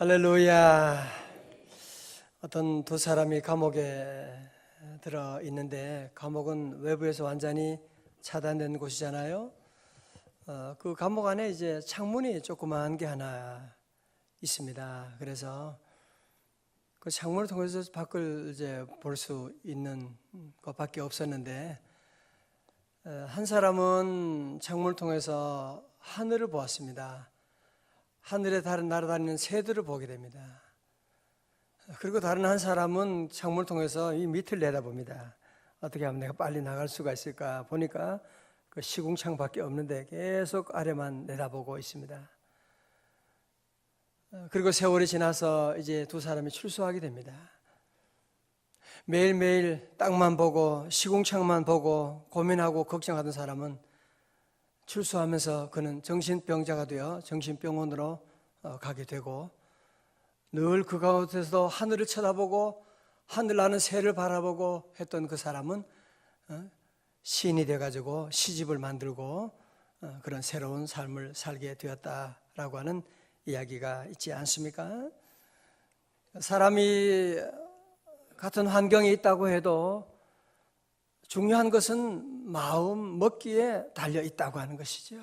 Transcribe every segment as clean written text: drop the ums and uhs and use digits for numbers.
할렐루야. 어떤 두 사람이 감옥에 들어 있는데, 감옥은 외부에서 완전히 차단된 곳이잖아요. 그 감옥 안에 이제 창문이 조그마한 게 하나 있습니다. 그래서 그 창문을 통해서 밖을 이제 볼 수 있는 것밖에 없었는데, 한 사람은 창문을 통해서 하늘을 보았습니다. 하늘에 날아다니는 새들을 보게 됩니다. 그리고 다른 한 사람은 창문을 통해서 이 밑을 내다봅니다. 어떻게 하면 내가 빨리 나갈 수가 있을까 보니까 그 시궁창밖에 없는데 계속 아래만 내다보고 있습니다. 그리고 세월이 지나서 이제 두 사람이 출소하게 됩니다. 매일매일 땅만 보고 시궁창만 보고 고민하고 걱정하던 사람은 출소하면서 그는 정신병자가 되어 정신병원으로 가게 되고, 늘 그 가운데서 하늘을 쳐다보고 하늘 나는 새를 바라보고 했던 그 사람은 시인이 돼가지고 시집을 만들고 그런 새로운 삶을 살게 되었다라고 하는 이야기가 있지 않습니까? 사람이 같은 환경에 있다고 해도 중요한 것은 마음 먹기에 달려 있다고 하는 것이죠.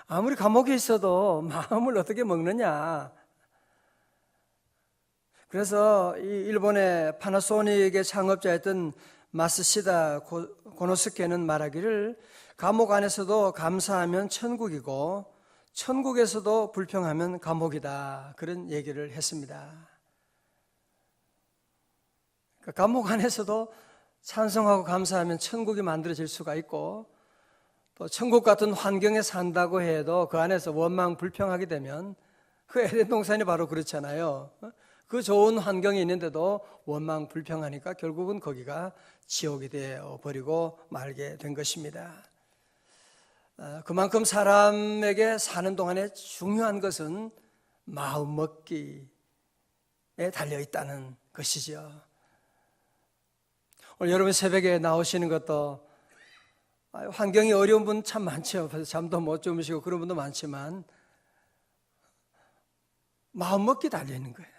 아무리 감옥에 있어도 마음을 어떻게 먹느냐. 그래서 이 일본의 파나소닉의 창업자였던 마스시다 고노스케는 말하기를, 감옥 안에서도 감사하면 천국이고 천국에서도 불평하면 감옥이다, 그런 얘기를 했습니다. 감옥 안에서도 찬송하고 감사하면 천국이 만들어질 수가 있고, 또 천국 같은 환경에 산다고 해도 그 안에서 원망 불평하게 되면, 그 에덴 동산이 바로 그렇잖아요. 그 좋은 환경에 있는데도 원망 불평하니까 결국은 거기가 지옥이 되어 버리고 말게 된 것입니다. 그만큼 사람에게 사는 동안에 중요한 것은 마음 먹기에 달려 있다는 것이죠. 오늘 여러분 새벽에 나오시는 것도 환경이 어려운 분 참 많죠. 그래서 잠도 못 주무시고 그런 분도 많지만 마음 먹기 달려 있는 거예요.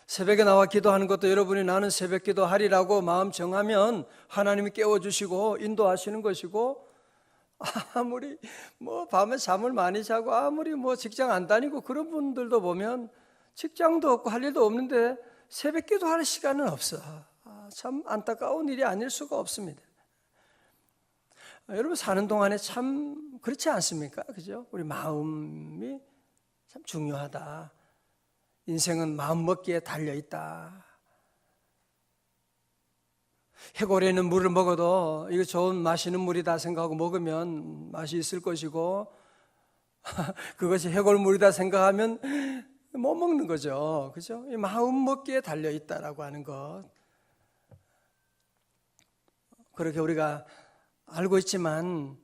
새벽에 나와 기도하는 것도 여러분이 나는 새벽 기도하리라고 마음 정하면 하나님이 깨워주시고 인도하시는 것이고, 아무리 밤에 잠을 많이 자고 아무리 직장 안 다니고 그런 분들도 보면 직장도 없고 할 일도 없는데 새벽 기도하는 시간은 없어. 참 안타까운 일이 아닐 수가 없습니다. 여러분 사는 동안에 참 그렇지 않습니까? 그죠? 우리 마음이 참 중요하다. 인생은 마음 먹기에 달려 있다. 해골에는 물을 먹어도 이거 좋은 마시는 물이다 생각하고 먹으면 맛이 있을 것이고, 그것이 해골물이다 생각하면 못 먹는 거죠. 그죠? 이 마음 먹기에 달려 있다라고 하는 것. 그렇게 우리가 알고 있지만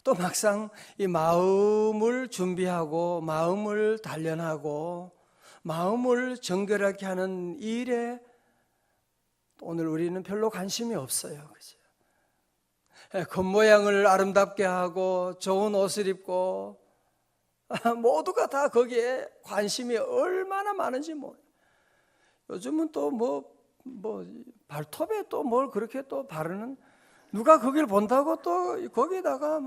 또 막상 이 마음을 준비하고 마음을 단련하고 마음을 정결하게 하는 일에 오늘 우리는 별로 관심이 없어요. 그죠? 겉모양을 아름답게 하고 좋은 옷을 입고 모두가 다 거기에 관심이 얼마나 많은지 모르요. 요즘은 또 발톱에 또 뭘 그렇게 또 바르는, 누가 거기를 본다고 또 거기다가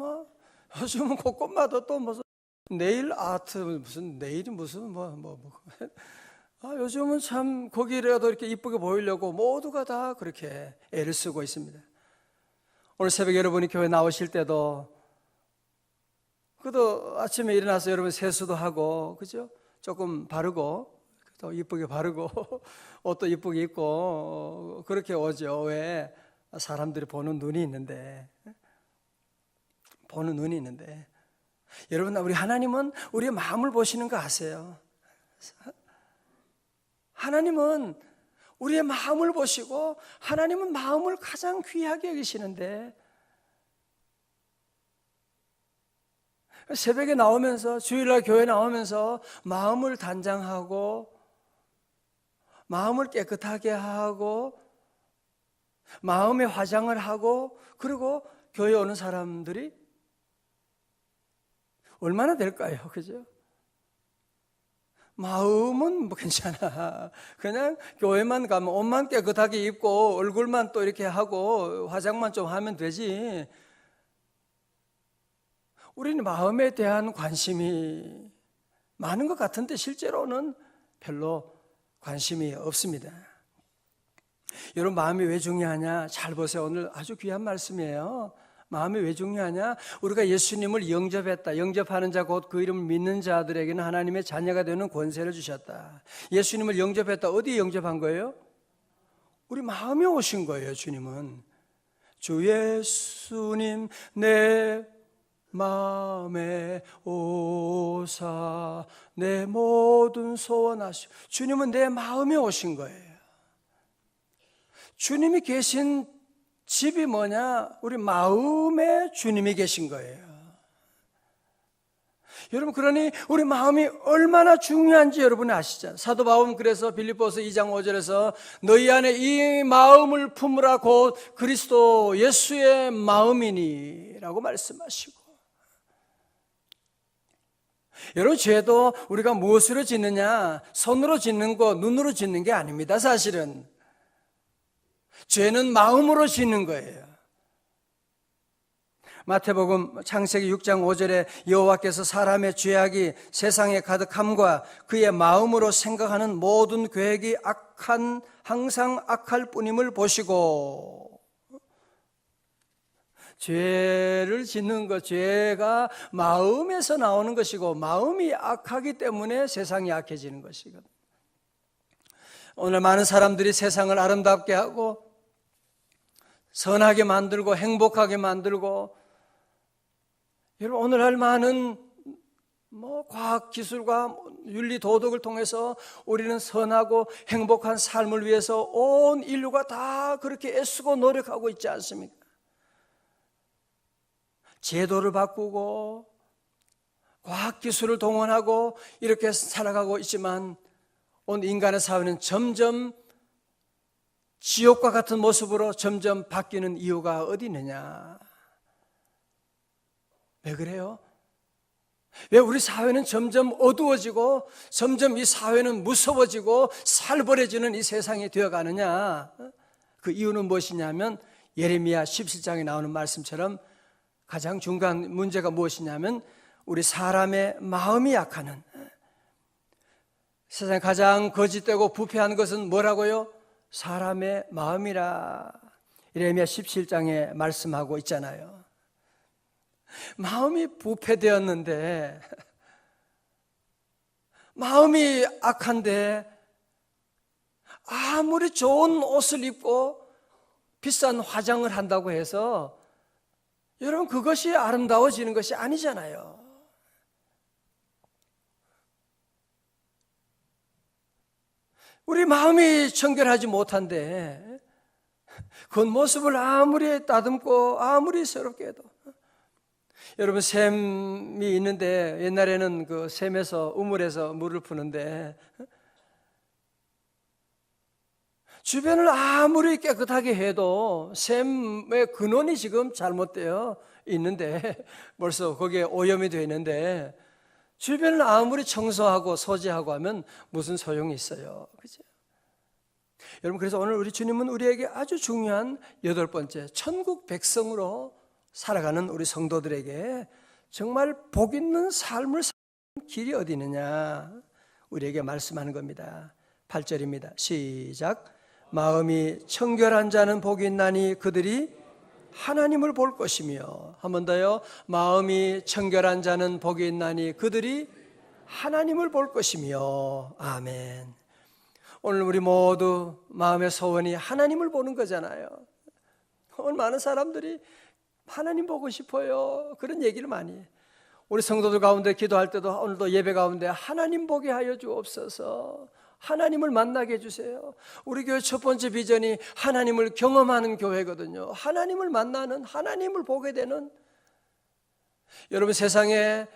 요즘은 곳곳마다 또 무슨 네일 아트, 무슨 네일이 무슨 요즘은 참 거기라도 이렇게 이쁘게 보이려고 모두가 다 그렇게 애를 쓰고 있습니다. 오늘 새벽에 여러분이 교회 나오실 때도 그래도 아침에 일어나서 여러분 세수도 하고, 그죠? 조금 바르고 또 이쁘게 바르고 옷도 이쁘게 입고 그렇게 오죠. 왜? 사람들이 보는 눈이 있는데, 여러분, 우리 하나님은 우리의 마음을 보시는 거 아세요? 하나님은 우리의 마음을 보시고 하나님은 마음을 가장 귀하게 여기시는데, 새벽에 나오면서 주일날 교회 나오면서 마음을 단장하고 마음을 깨끗하게 하고 마음의 화장을 하고 그리고 교회 오는 사람들이 얼마나 될까요? 그죠? 마음은 뭐 괜찮아. 그냥 교회만 가면 옷만 깨끗하게 입고 얼굴만 또 이렇게 하고 화장만 좀 하면 되지. 우리는 마음에 대한 관심이 많은 것 같은데 실제로는 별로 관심이 없습니다. 여러분, 마음이 왜 중요하냐? 잘 보세요. 오늘 아주 귀한 말씀이에요. 마음이 왜 중요하냐? 우리가 예수님을 영접했다. 영접하는 자 곧 그 이름을 믿는 자들에게는 하나님의 자녀가 되는 권세를 주셨다. 예수님을 영접했다. 어디에 영접한 거예요? 우리 마음에 오신 거예요. 주님은 주 예수님 내 마음에 오사 내 모든 소원하시오. 주님은 내 마음에 오신 거예요. 주님이 계신 집이 뭐냐? 우리 마음에 주님이 계신 거예요. 여러분, 그러니 우리 마음이 얼마나 중요한지 여러분이 아시잖아요. 사도 바울은 그래서 빌립보서 2장 5절에서 너희 안에 이 마음을 품으라 곧 그리스도 예수의 마음이니 라고 말씀하시고, 여러분, 죄도 우리가 무엇으로 짓느냐? 손으로 짓는 거, 눈으로 짓는 게 아닙니다. 사실은 죄는 마음으로 짓는 거예요. 마태복음 창세기 6장 5절에 여호와께서 사람의 죄악이 세상에 가득함과 그의 마음으로 생각하는 모든 계획이 항상 악할 뿐임을 보시고, 죄를 짓는 것, 죄가 마음에서 나오는 것이고 마음이 악하기 때문에 세상이 악해지는 것이거든요. 오늘 많은 사람들이 세상을 아름답게 하고 선하게 만들고 행복하게 만들고, 여러분, 오늘날 많은 과학 기술과 윤리 도덕을 통해서 우리는 선하고 행복한 삶을 위해서 온 인류가 다 그렇게 애쓰고 노력하고 있지 않습니까? 제도를 바꾸고 과학 기술을 동원하고 이렇게 살아가고 있지만 온 인간의 사회는 점점 지옥과 같은 모습으로 점점 바뀌는 이유가 어디 있느냐? 왜 그래요? 왜 우리 사회는 점점 어두워지고 점점 이 사회는 무서워지고 살벌해지는 이 세상이 되어가느냐? 그 이유는 무엇이냐면 예레미야 17장에 나오는 말씀처럼 가장 중요한 문제가 무엇이냐면 우리 사람의 마음이 약하는, 세상에 가장 거짓되고 부패한 것은 뭐라고요? 사람의 마음이라 예레미야 17장에 말씀하고 있잖아요. 마음이 부패되었는데, 마음이 악한데 아무리 좋은 옷을 입고 비싼 화장을 한다고 해서 여러분 그것이 아름다워지는 것이 아니잖아요. 우리 마음이 청결하지 못한데 겉모습을 아무리 따듬고 아무리 새롭게 해도, 여러분 샘이 있는데 옛날에는 그 샘에서 우물에서 물을 푸는데 주변을 아무리 깨끗하게 해도 샘의 근원이 지금 잘못되어 있는데 벌써 거기에 오염이 되어 있는데 주변을 아무리 청소하고 소지하고 하면 무슨 소용이 있어요? 그죠? 여러분, 그래서 오늘 우리 주님은 우리에게 아주 중요한 8번째, 천국 백성으로 살아가는 우리 성도들에게 정말 복 있는 삶을 사는 길이 어디 있느냐 우리에게 말씀하는 겁니다. 8절입니다. 시작. 마음이 청결한 자는 복이 있나니 그들이 하나님을 볼 것이며, 한 번 더요. 마음이 청결한 자는 복이 있나니 그들이 하나님을 볼 것이며. 아멘. 오늘 우리 모두 마음의 소원이 하나님을 보는 거잖아요. 오늘 많은 사람들이 하나님 보고 싶어요, 그런 얘기를 많이 해요. 우리 성도들 가운데 기도할 때도 오늘도 예배 가운데 하나님 보게 하여 주옵소서, 하나님을 만나게 해주세요. 우리 교회 첫 번째 비전이 하나님을 경험하는 교회거든요. 하나님을 만나는, 하나님을 보게 되는. 여러분, 세상에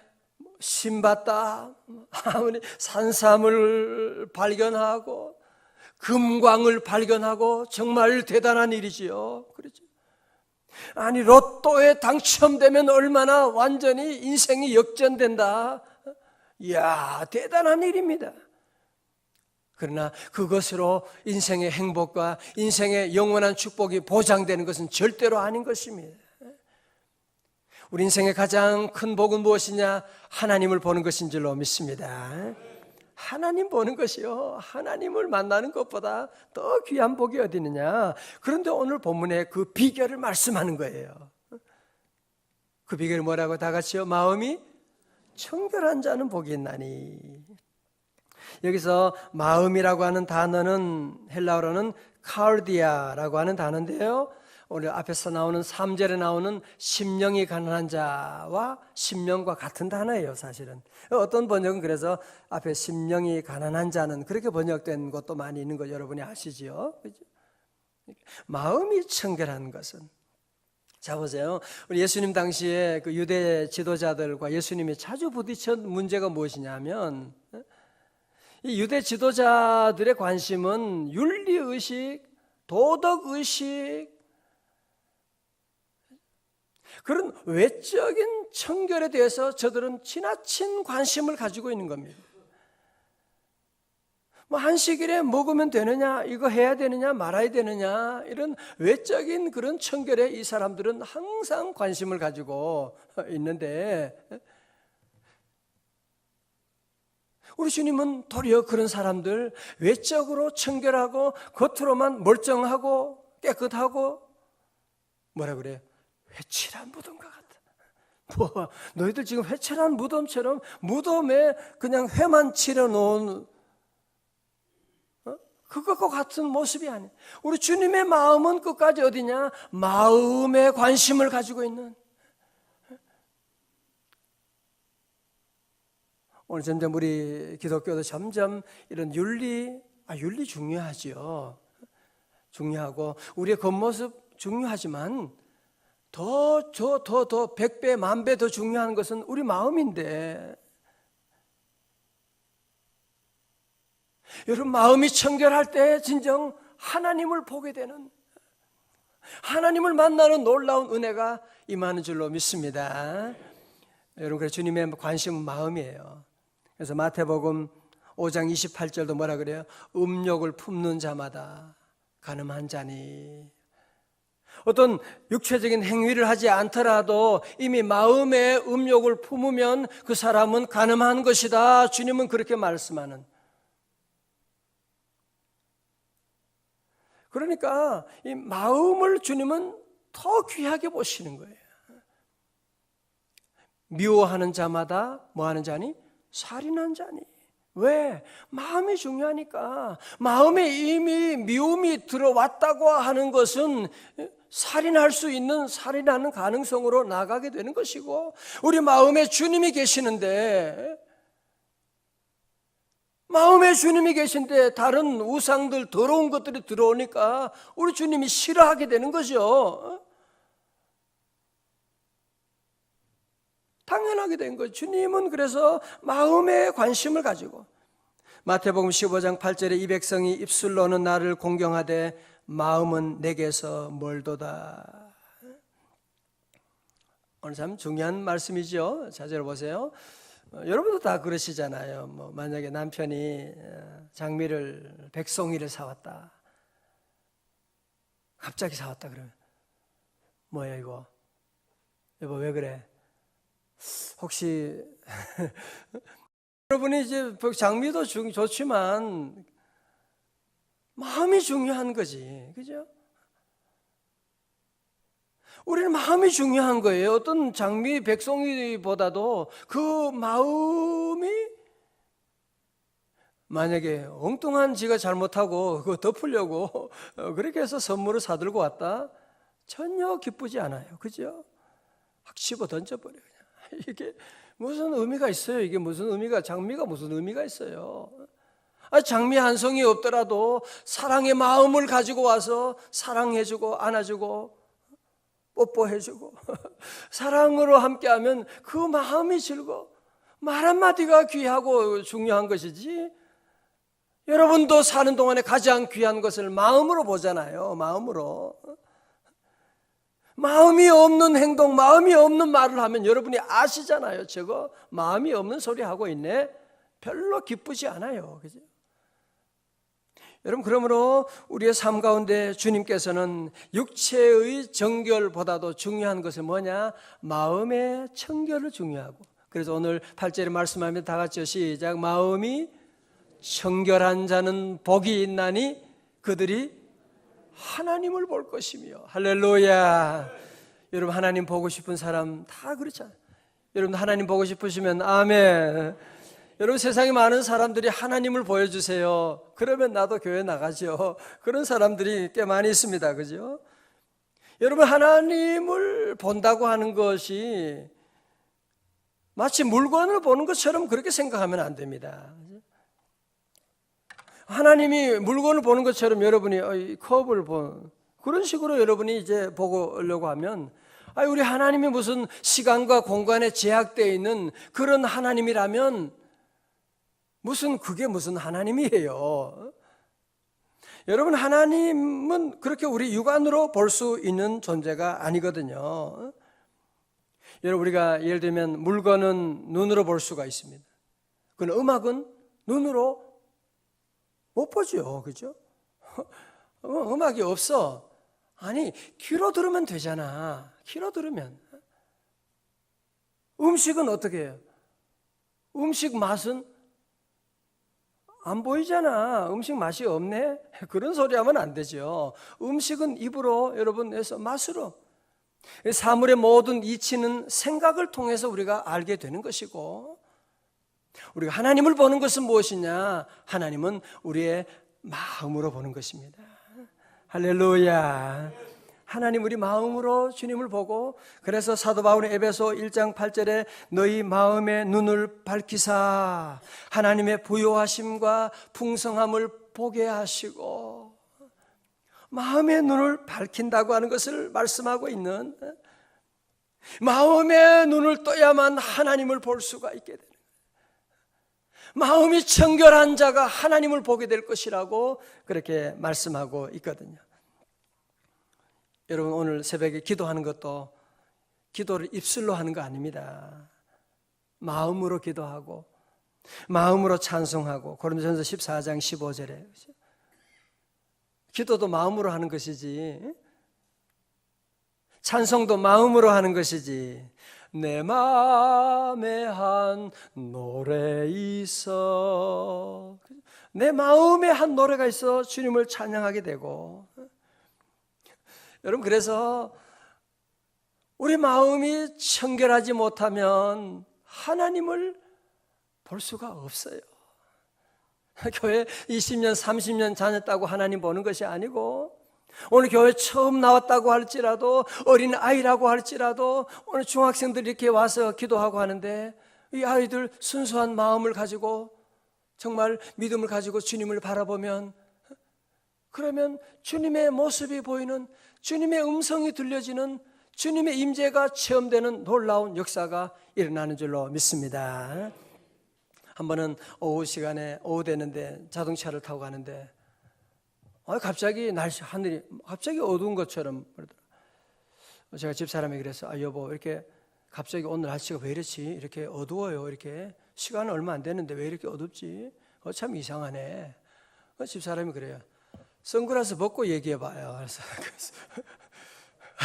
신받다, 아무리 산삼을 발견하고 금광을 발견하고 정말 대단한 일이지요. 그렇죠? 아니, 로또에 당첨되면 얼마나 완전히 인생이 역전된다. 이야, 대단한 일입니다. 그러나 그것으로 인생의 행복과 인생의 영원한 축복이 보장되는 것은 절대로 아닌 것입니다. 우리 인생의 가장 큰 복은 무엇이냐? 하나님을 보는 것인 줄로 믿습니다. 하나님 보는 것이요, 하나님을 만나는 것보다 더 귀한 복이 어디 있느냐? 그런데 오늘 본문에 그 비결을 말씀하는 거예요. 그 비결이 뭐라고? 다 같이요. 마음이 청결한 자는 복이 있나니. 여기서 마음이라고 하는 단어는 헬라어로는 카르디아라고 하는 단어인데요, 오늘 앞에서 나오는 3절에 나오는 심령이 가난한 자와 심령과 같은 단어예요. 사실은 어떤 번역은 그래서 앞에 심령이 가난한 자는 그렇게 번역된 것도 많이 있는 거 여러분이 아시지요? 그죠? 마음이 청결한 것은, 자 보세요. 우리 예수님 당시에 그 유대 지도자들과 예수님이 자주 부딪힌 문제가 무엇이냐면, 이 유대 지도자들의 관심은 윤리의식, 도덕의식, 그런 외적인 청결에 대해서 저들은 지나친 관심을 가지고 있는 겁니다. 뭐 한식일에 먹으면 되느냐, 이거 해야 되느냐, 말아야 되느냐, 이런 외적인 그런 청결에 이 사람들은 항상 관심을 가지고 있는데, 우리 주님은 도리어 그런 사람들, 외적으로 청결하고 겉으로만 멀쩡하고 깨끗하고 뭐라 그래요? 회칠한 무덤과 같다. 뭐 너희들 지금 회칠한 무덤처럼 무덤에 그냥 회만 칠해놓은 그것과 같은 모습이 아니에요. 우리 주님의 마음은 끝까지 어디냐? 마음에 관심을 가지고 있는. 오늘 점점 우리 기독교도 점점 이런 윤리 중요하죠. 중요하고 우리의 겉모습 중요하지만 더 100배, 10,000배 더 중요한 것은 우리 마음인데, 여러분 마음이 청결할 때 진정 하나님을 보게 되는, 하나님을 만나는 놀라운 은혜가 임하는 줄로 믿습니다. 여러분, 그래서 주님의 관심은 마음이에요. 그래서 마태복음 5장 28절도 뭐라 그래요? 음욕을 품는 자마다 가늠한 자니. 어떤 육체적인 행위를 하지 않더라도 이미 마음의 음욕을 품으면 그 사람은 가늠한 것이다. 주님은 그렇게 말씀하는. 그러니까 이 마음을 주님은 더 귀하게 보시는 거예요. 미워하는 자마다 뭐 하는 자니? 살인한 자니. 왜? 마음이 중요하니까. 마음에 이미 미움이 들어왔다고 하는 것은 살인할 수 있는, 살인하는 가능성으로 나가게 되는 것이고, 우리 마음에 주님이 계시는데, 마음에 주님이 계신데 다른 우상들, 더러운 것들이 들어오니까 우리 주님이 싫어하게 되는 거죠. 당연하게 된 거예요. 주님은 그래서 마음에 관심을 가지고, 마태복음 15장 8절에 이 백성이 입술로는 나를 공경하되 마음은 내게서 멀도다. 오늘 참 중요한 말씀이죠. 자세히 보세요. 여러분도 다 그러시잖아요. 뭐 만약에 남편이 장미를, 백송이를 사왔다. 갑자기 사왔다 그러면 뭐야 이거? 여보 왜 그래? 혹시 여러분이 이제 장미도 좋지만 마음이 중요한 거지, 그죠? 우리는 마음이 중요한 거예요. 어떤 장미, 백송이보다도 그 마음이, 만약에 엉뚱한 지가 잘못하고 그거 덮으려고 그렇게 해서 선물을 사들고 왔다? 전혀 기쁘지 않아요, 그죠? 확 집어 던져버려요. 그냥. 이게 무슨 의미가 있어요? 이게 무슨 의미가, 장미가 무슨 의미가 있어요? 장미 한 송이 없더라도 사랑의 마음을 가지고 와서 사랑해주고 안아주고 뽀뽀해주고 사랑으로 함께하면 그 마음이 즐거워. 말 한마디가 귀하고 중요한 것이지, 여러분도 사는 동안에 가장 귀한 것을 마음으로 보잖아요. 마음으로. 마음이 없는 행동, 마음이 없는 말을 하면 여러분이 아시잖아요. 저거 마음이 없는 소리 하고 있네. 별로 기쁘지 않아요, 그죠? 여러분, 그러므로 우리의 삶 가운데 주님께서는 육체의 정결보다도 중요한 것은 뭐냐? 마음의 청결을 중요하고, 그래서 오늘 8절에 말씀하면 다 같이 시작. 마음이 청결한 자는 복이 있나니 그들이 하나님을 볼 것이며. 할렐루야. 여러분, 하나님 보고 싶은 사람 다 그렇잖아요. 여러분, 하나님 보고 싶으시면 아멘. 여러분, 세상에 많은 사람들이 하나님을 보여주세요. 그러면 나도 교회 나가죠. 그런 사람들이 꽤 많이 있습니다. 그죠? 여러분, 하나님을 본다고 하는 것이 마치 물건을 보는 것처럼 그렇게 생각하면 안 됩니다. 하나님이 물건을 보는 것처럼 여러분이 컵을 보는 그런 식으로 여러분이 이제 보려고 하면, 우리 하나님이 무슨 시간과 공간에 제약되어 있는 그런 하나님이라면 그게 무슨 하나님이에요? 여러분, 하나님은 그렇게 우리 육안으로 볼 수 있는 존재가 아니거든요. 여러분, 우리가 예를 들면 물건은 눈으로 볼 수가 있습니다. 그런데 음악은 눈으로 못 보죠. 그죠? 음악이 없어. 아니, 귀로 들으면 되잖아. 귀로 들으면. 음식은 어떻게 해요? 음식 맛은 안 보이잖아. 음식 맛이 없네? 그런 소리 하면 안 되죠. 음식은 입으로 여러분 해서 맛으로. 사물의 모든 이치는 생각을 통해서 우리가 알게 되는 것이고, 우리가 하나님을 보는 것은 무엇이냐? 하나님은 우리의 마음으로 보는 것입니다. 할렐루야. 하나님 우리 마음으로 주님을 보고, 그래서 사도 바울은 에베소 1장 8절에 너희 마음의 눈을 밝히사 하나님의 부요하심과 풍성함을 보게 하시고, 마음의 눈을 밝힌다고 하는 것을 말씀하고 있는, 마음의 눈을 떠야만 하나님을 볼 수가 있게 되는, 마음이 청결한 자가 하나님을 보게 될 것이라고 그렇게 말씀하고 있거든요. 여러분, 오늘 새벽에 기도하는 것도 기도를 입술로 하는 거 아닙니다. 마음으로 기도하고 마음으로 찬송하고, 고린도전서 14장 15절에 기도도 마음으로 하는 것이지, 찬송도 마음으로 하는 것이지. 내 마음에 한 노래 있어. 내 마음에 한 노래가 있어 주님을 찬양하게 되고. 여러분, 그래서 우리 마음이 청결하지 못하면 하나님을 볼 수가 없어요. 교회 20년, 30년 다녔다고 하나님 보는 것이 아니고, 오늘 교회 처음 나왔다고 할지라도, 어린 아이라고 할지라도, 오늘 중학생들이 이렇게 와서 기도하고 하는데, 이 아이들 순수한 마음을 가지고 정말 믿음을 가지고 주님을 바라보면, 그러면 주님의 모습이 보이는, 주님의 음성이 들려지는, 주님의 임재가 체험되는 놀라운 역사가 일어나는 줄로 믿습니다. 한 번은 오후 시간에, 오후 되는데 자동차를 타고 가는데 갑자기 하늘이 갑자기 어두운 것처럼 그러더라고요. 제가 집사람이 그래서 여보, 이렇게 갑자기 오늘 날씨가 왜 이렇지? 이렇게 어두워요. 이렇게 시간은 얼마 안 됐는데 왜 이렇게 어둡지? 참 이상하네. 집사람이 그래요. 선글라스 벗고 얘기해 봐요. 그래서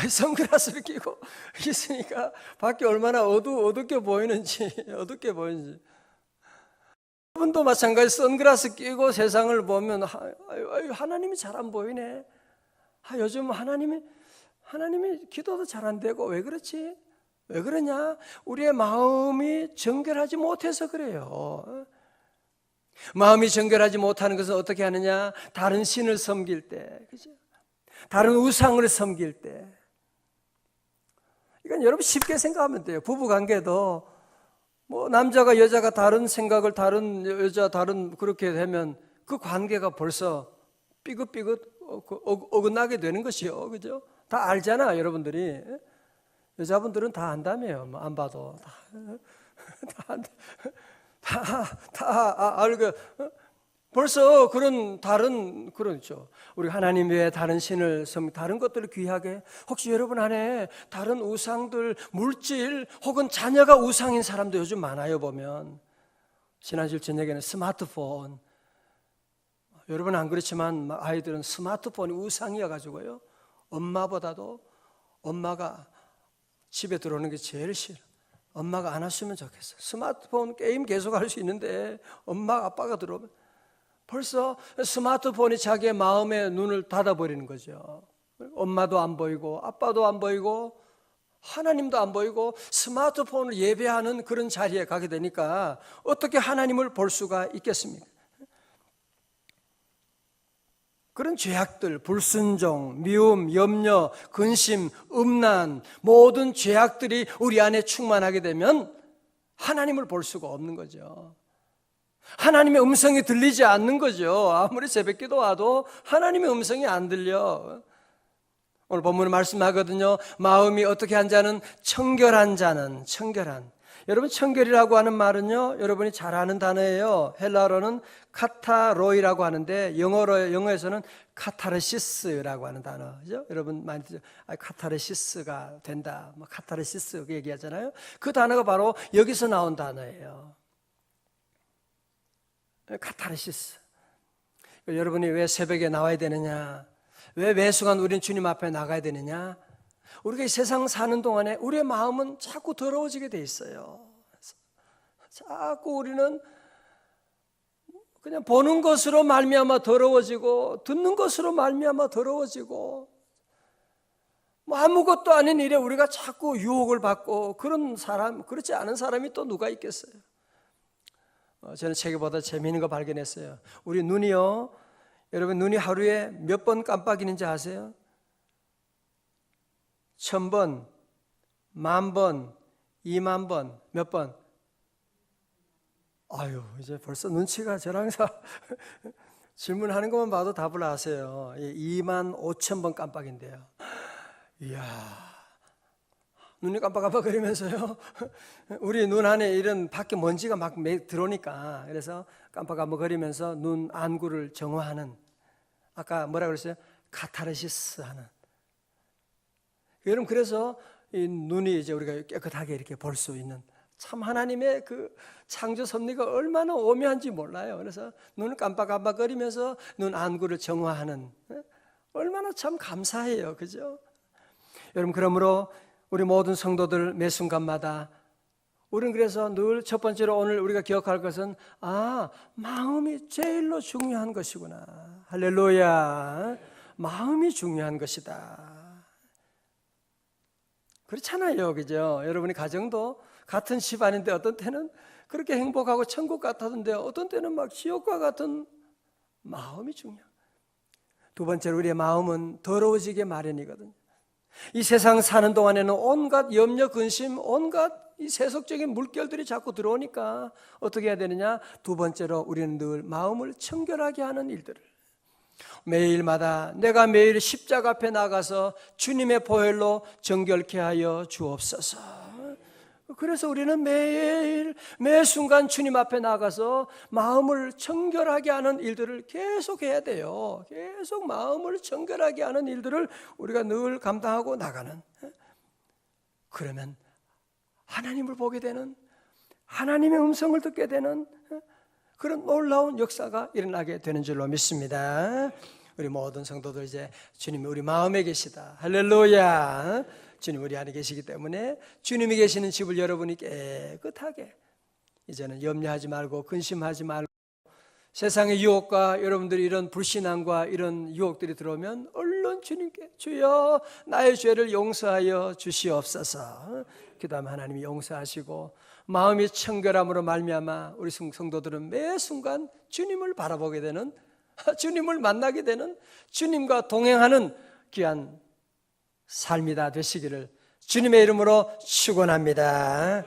선글라스를 끼고 있으니까 밖에 얼마나 어둡게 보이는지. 여러분도 마찬가지 선글라스 끼고 세상을 보면 하나님이 잘 안 보이네. 요즘 하나님이 기도도 잘 안 되고 왜 그렇지? 왜 그러냐? 우리의 마음이 정결하지 못해서 그래요. 마음이 정결하지 못하는 것은 어떻게 하느냐? 다른 신을 섬길 때, 그죠? 다른 우상을 섬길 때. 이건 여러분 쉽게 생각하면 돼요. 부부 관계도 남자가 여자가 다른 생각을, 다른 여자 그렇게 되면 그 관계가 벌써 삐긋삐긋 어긋나게 되는 것이요. 그죠? 다 알잖아, 여러분들이. 여자분들은 다 안다며요. 안 봐도. 다 알고. 벌써 그렇죠. 우리 하나님 외에 다른 신을 다른 것들을 귀하게, 혹시 여러분 안에 다른 우상들, 물질 혹은 자녀가 우상인 사람도 요즘 많아요. 보면 지난주 저녁에는 스마트폰, 여러분은 안 그렇지만 아이들은 스마트폰이 우상이어가지고요, 엄마보다도 엄마가 집에 들어오는 게 제일 싫어. 엄마가 안 왔으면 좋겠어. 스마트폰 게임 계속 할 수 있는데 엄마 아빠가 들어오면 벌써 스마트폰이 자기의 마음의 눈을 닫아버리는 거죠. 엄마도 안 보이고 아빠도 안 보이고 하나님도 안 보이고 스마트폰을 예배하는 그런 자리에 가게 되니까 어떻게 하나님을 볼 수가 있겠습니까? 그런 죄악들, 불순종, 미움, 염려, 근심, 음란, 모든 죄악들이 우리 안에 충만하게 되면 하나님을 볼 수가 없는 거죠. 하나님의 음성이 들리지 않는 거죠. 아무리 새벽기도 와도 하나님의 음성이 안 들려. 오늘 본문에 말씀하거든요. 마음이 어떻게 한 자는 청결한 자는, 청결한. 여러분, 청결이라고 하는 말은요, 여러분이 잘 아는 단어예요. 헬라어로는 카타로이라고 하는데 영어에서는 카타르시스라고 하는 단어죠. 여러분 많이 듣죠. 카타르시스가 된다, 카타르시스 얘기하잖아요. 그 단어가 바로 여기서 나온 단어예요. 카타르시스. 여러분이 왜 새벽에 나와야 되느냐, 왜 매순간 우리는 주님 앞에 나가야 되느냐, 우리가 이 세상 사는 동안에 우리의 마음은 자꾸 더러워지게 돼 있어요. 자꾸 우리는 그냥 보는 것으로 말미암아 더러워지고 듣는 것으로 말미암아 더러워지고 아무것도 아닌 일에 우리가 자꾸 유혹을 받고 그런 사람, 그렇지 않은 사람이 또 누가 있겠어요? 저는 책에보다 재미있는 거 발견했어요. 우리 눈이요, 여러분 눈이 하루에 몇 번 깜빡이는지 아세요? 1000번, 10,000번, 20,000번, 몇 번? 아유, 이제 벌써 눈치가 저랑 질문하는 것만 봐도 답을 아세요. 25,000번 깜빡인데요. 이야, 눈이 깜빡깜빡거리면서요, 우리 눈 안에 이런 밖에 먼지가 막 들어오니까, 그래서 깜빡깜빡거리면서 눈 안구를 정화하는, 아까 뭐라 그랬어요? 카타르시스 하는. 여러분, 그래서 이 눈이 이제 우리가 깨끗하게 이렇게 볼 수 있는, 참 하나님의 그 창조 섭리가 얼마나 오묘한지 몰라요. 그래서 눈을 깜빡깜빡거리면서 눈 안구를 정화하는, 얼마나 참 감사해요. 그죠? 여러분, 그러므로 우리 모든 성도들 매 순간마다 우리는 그래서 늘 첫 번째로 오늘 우리가 기억할 것은, 마음이 제일로 중요한 것이구나. 할렐루야. 마음이 중요한 것이다. 그렇잖아요. 그죠? 여러분이 가정도 같은 집안인데 어떤 때는 그렇게 행복하고 천국 같았는데 어떤 때는 막 지옥과 같은, 마음이 중요해요. 두 번째로 우리의 마음은 더러워지게 마련이거든요. 이 세상 사는 동안에는 온갖 염려, 근심, 온갖 이 세속적인 물결들이 자꾸 들어오니까 어떻게 해야 되느냐? 두 번째로 우리는 늘 마음을 청결하게 하는 일들을, 매일마다 내가 매일 십자가 앞에 나가서 주님의 보혈로 정결케 하여 주옵소서. 그래서 우리는 매일 매 순간 주님 앞에 나가서 마음을 청결하게 하는 일들을 계속 해야 돼요. 계속 마음을 청결하게 하는 일들을 우리가 늘 감당하고 나가는, 그러면 하나님을 보게 되는, 하나님의 음성을 듣게 되는 그런 놀라운 역사가 일어나게 되는 줄로 믿습니다. 우리 모든 성도들 이제 주님이 우리 마음에 계시다. 할렐루야. 주님 우리 안에 계시기 때문에 주님이 계시는 집을 여러분이 깨끗하게 이제는 염려하지 말고 근심하지 말고, 세상의 유혹과 여러분들이 이런 불신앙과 이런 유혹들이 들어오면 얼른 주님께 주여 나의 죄를 용서하여 주시옵소서 기도하면 하나님이 용서하시고, 마음이 청결함으로 말미암아 우리 성도들은 매 순간 주님을 바라보게 되는, 주님을 만나게 되는, 주님과 동행하는 귀한 삶이 다 되시기를 주님의 이름으로 축원합니다.